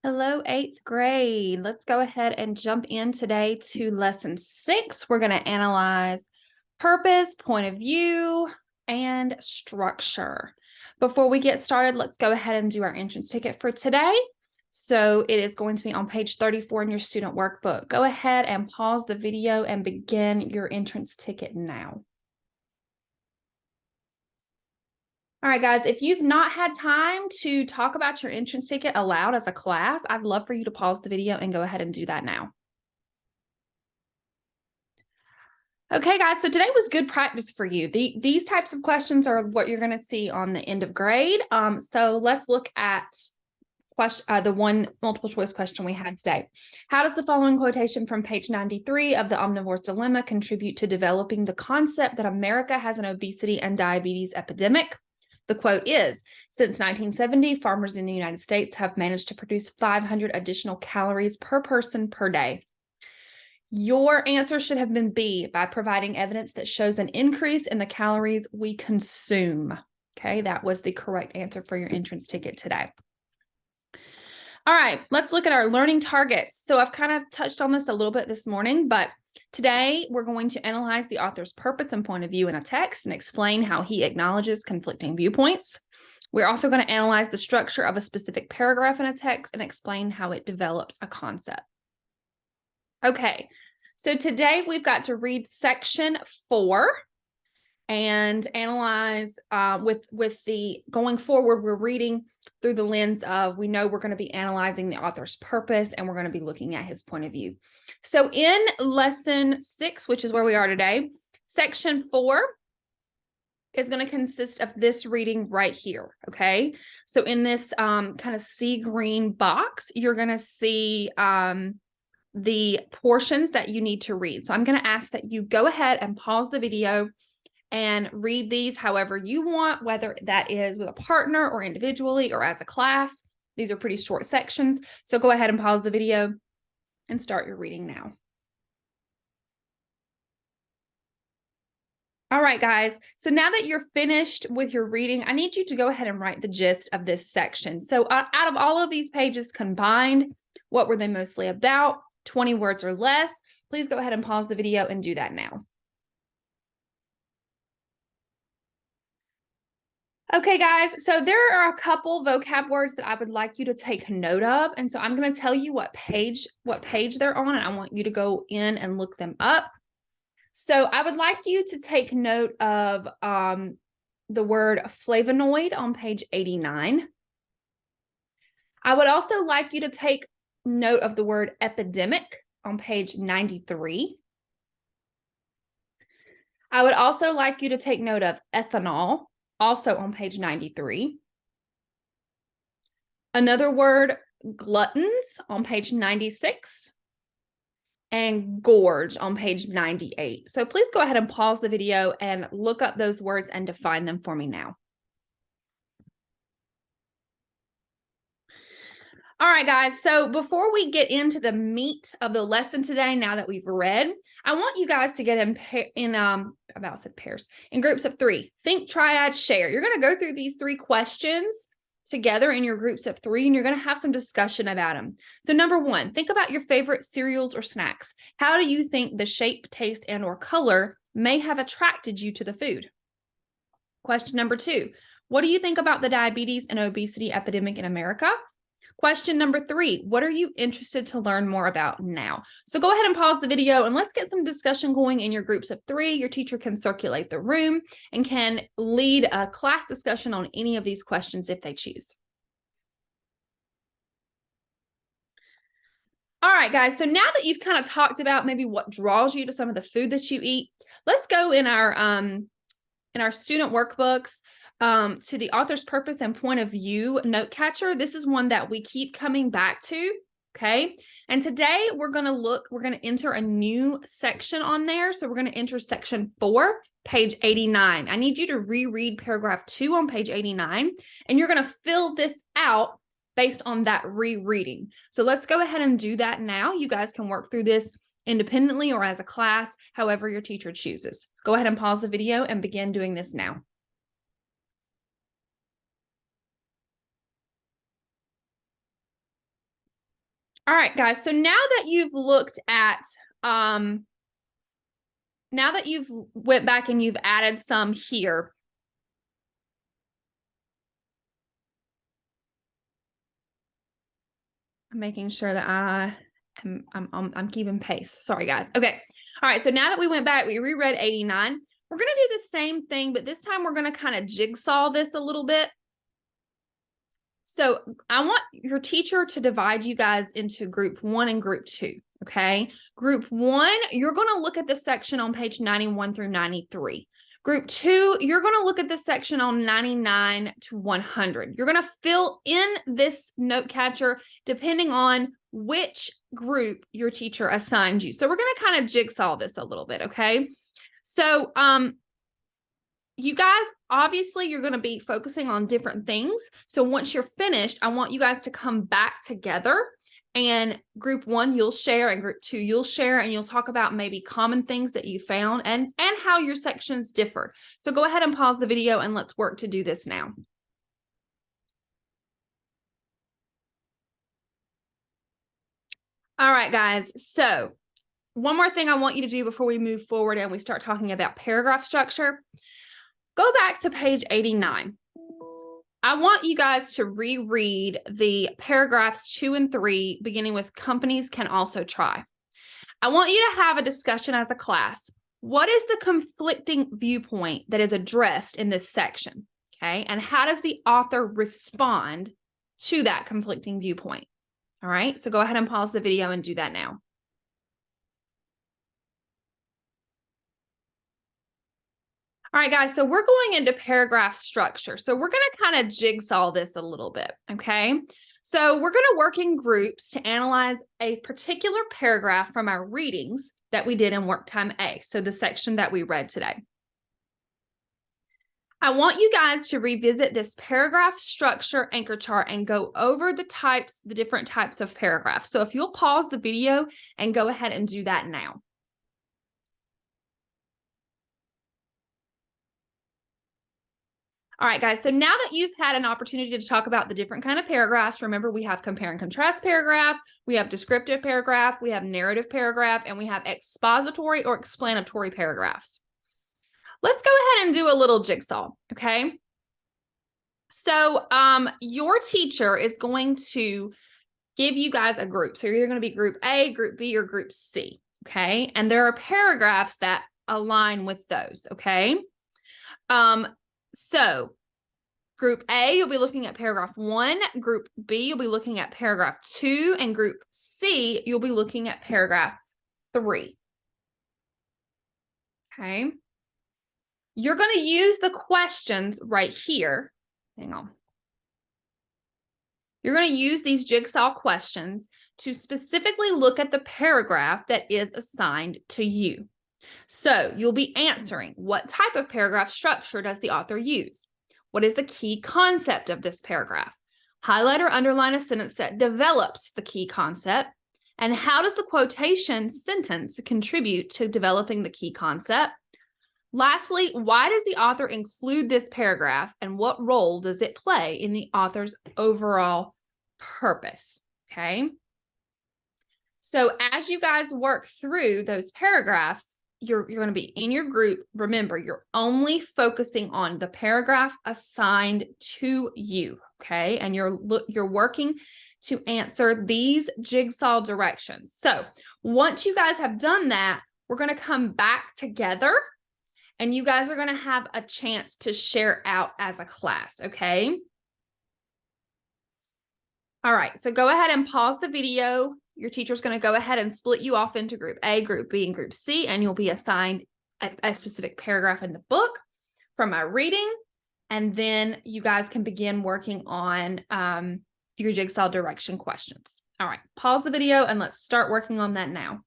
Hello, eighth grade. Let's go ahead and jump in today to lesson 6. We're going to analyze purpose, point of view, and structure. Before we get started, let's go ahead and do our entrance ticket for today. So it is going to be on page 34 in your student workbook. Go ahead and pause the video and begin your entrance ticket now. All right, guys, if you've not had time to talk about your entrance ticket aloud as a class, I'd love for you to pause the video and go ahead and do that now. Okay, guys, so today was good practice for you. These types of questions are what you're going to see on the end of grade. So let's look at the one multiple choice question we had today. How does the following quotation from page 93 of the Omnivore's Dilemma contribute to developing the concept that America has an obesity and diabetes epidemic? The quote is, since 1970, farmers in the United States have managed to produce 500 additional calories per person per day. Your answer should have been B, by providing evidence that shows an increase in the calories we consume. Okay, that was the correct answer for your entrance ticket today. All right, let's look at our learning targets. So I've kind of touched on this a little bit this morning, but today we're going to analyze the author's purpose and point of view in a text and explain how he acknowledges conflicting viewpoints. We're also going to analyze the structure of a specific paragraph in a text and explain how it develops a concept. Okay, so today we've got to read section 4 and analyze with the going forward, we're reading through the lens of, we know we're going to be analyzing the author's purpose and we're going to be looking at his point of view. So in lesson 6, which is where we are today, section 4 is going to consist of this reading right here. Okay, so in this kind of sea green box, you're going to see the portions that you need to read. So I'm going to ask that you go ahead and pause the video and read these however you want, whether that is with a partner or individually or as a class. These are pretty short sections. So go ahead and pause the video and start your reading now. All right, guys. So now that you're finished with your reading, I need you to go ahead and write the gist of this section. So out of all of these pages combined, what were they mostly about? 20 words or less. Please go ahead and pause the video and do that now. Okay, guys, so there are a couple vocab words that I would like you to take note of. And so I'm going to tell you what page they're on, and I want you to go in and look them up. So I would like you to take note of the word flavonoid on page 89. I would also like you to take note of the word epidemic on page 93. I would also like you to take note of ethanol, also on page 93. Another word, gluttons, on page 96. And gorge on page 98. So please go ahead and pause the video and look up those words and define them for me now. All right, guys, so before we get into the meat of the lesson today, now that we've read, I want you guys to get in groups of 3. Think, triad, share. You're going to go through these 3 questions together in your groups of 3, and you're going to have some discussion about them. So number 1, think about your favorite cereals or snacks. How do you think the shape, taste, and or color may have attracted you to the food? Question number 2, what do you think about the diabetes and obesity epidemic in America? Question number 3, what are you interested to learn more about now? So go ahead and pause the video and let's get some discussion going in your groups of 3. Your teacher can circulate the room and can lead a class discussion on any of these questions if they choose. All right, guys, so now that you've kind of talked about maybe what draws you to some of the food that you eat, let's go in our student workbooks to the author's purpose and point of view note catcher. This is one that we keep coming back to, okay? And today we're going to enter a new section on there. So we're going to enter section 4, page 89. I need you to reread paragraph 2 on page 89, and you're going to fill this out based on that rereading. So let's go ahead and do that now. You guys can work through this independently or as a class, however your teacher chooses. Go ahead and pause the video and begin doing this now. All right, guys. So now that you've looked at, now that you've went back and you've added some here, I'm making sure that I'm keeping pace. Sorry, guys. Okay. All right. So now that we went back, we reread 89. We're going to do the same thing, but this time we're going to kind of jigsaw this a little bit. So I want your teacher to divide you guys into group 1 and group 2. Okay. Group 1, you're going to look at the section on page 91 through 93. Group 2, you're going to look at the section on 99 to 100. You're going to fill in this note catcher depending on which group your teacher assigned you. So we're going to kind of jigsaw this a little bit. Okay. So, you guys, obviously, you're going to be focusing on different things. So once you're finished, I want you guys to come back together, and group 1, you'll share, and group 2, you'll share, and you'll talk about maybe common things that you found and how your sections differ. So go ahead and pause the video and let's work to do this now. All right, guys. So one more thing I want you to do before we move forward and we start talking about paragraph structure. Go back to page 89. I want you guys to reread the paragraphs 2 and 3, beginning with companies can also try. I want you to have a discussion as a class. What is the conflicting viewpoint that is addressed in this section? Okay. And how does the author respond to that conflicting viewpoint? All right. So go ahead and pause the video and do that now. All right, guys, so we're going into paragraph structure. So we're going to kind of jigsaw this a little bit, okay? So we're going to work in groups to analyze a particular paragraph from our readings that we did in work time A, so the section that we read today. I want you guys to revisit this paragraph structure anchor chart and go over the different types of paragraphs. So if you'll pause the video and go ahead and do that now. All right, guys, so now that you've had an opportunity to talk about the different kind of paragraphs, remember we have compare and contrast paragraph, we have descriptive paragraph, we have narrative paragraph, and we have expository or explanatory paragraphs. Let's go ahead and do a little jigsaw, okay? So your teacher is going to give you guys a group. So you're either going to be group A, group B, or group C, okay? And there are paragraphs that align with those, okay? So group A, you'll be looking at paragraph 1, group B, you'll be looking at paragraph 2, and group C, you'll be looking at paragraph 3. Okay. You're going to use the questions right here. Hang on. You're going to use these jigsaw questions to specifically look at the paragraph that is assigned to you. So you'll be answering, what type of paragraph structure does the author use? What is the key concept of this paragraph? Highlight or underline a sentence that develops the key concept. And how does the quotation sentence contribute to developing the key concept? Lastly, why does the author include this paragraph, and what role does it play in the author's overall purpose? Okay. So as you guys work through those paragraphs, you're going to be in your group. Remember, you're only focusing on the paragraph assigned to you, okay? And you're working to answer these jigsaw directions. So once you guys have done that, we're going to come back together, and you guys are going to have a chance to share out as a class, okay? All right, so go ahead and pause the video. Your teacher's going to go ahead and split you off into group A, group B, and group C, and you'll be assigned a specific paragraph in the book from our reading. And then you guys can begin working on your jigsaw direction questions. All right, pause the video and let's start working on that now.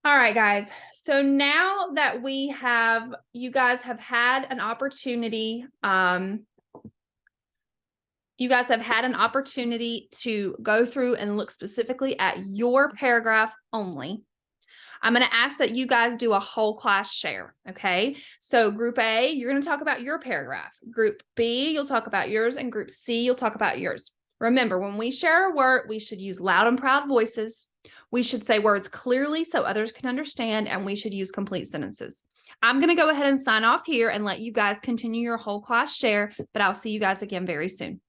All right, guys. So now that you guys have had an opportunity, to go through and look specifically at your paragraph only. I'm going to ask that you guys do a whole class share. Okay. So group A, you're going to talk about your paragraph. Group B, you'll talk about yours. And group C, you'll talk about yours. Remember, when we share our work, we should use loud and proud voices. We should say words clearly so others can understand, and we should use complete sentences. I'm going to go ahead and sign off here and let you guys continue your whole class share, but I'll see you guys again very soon.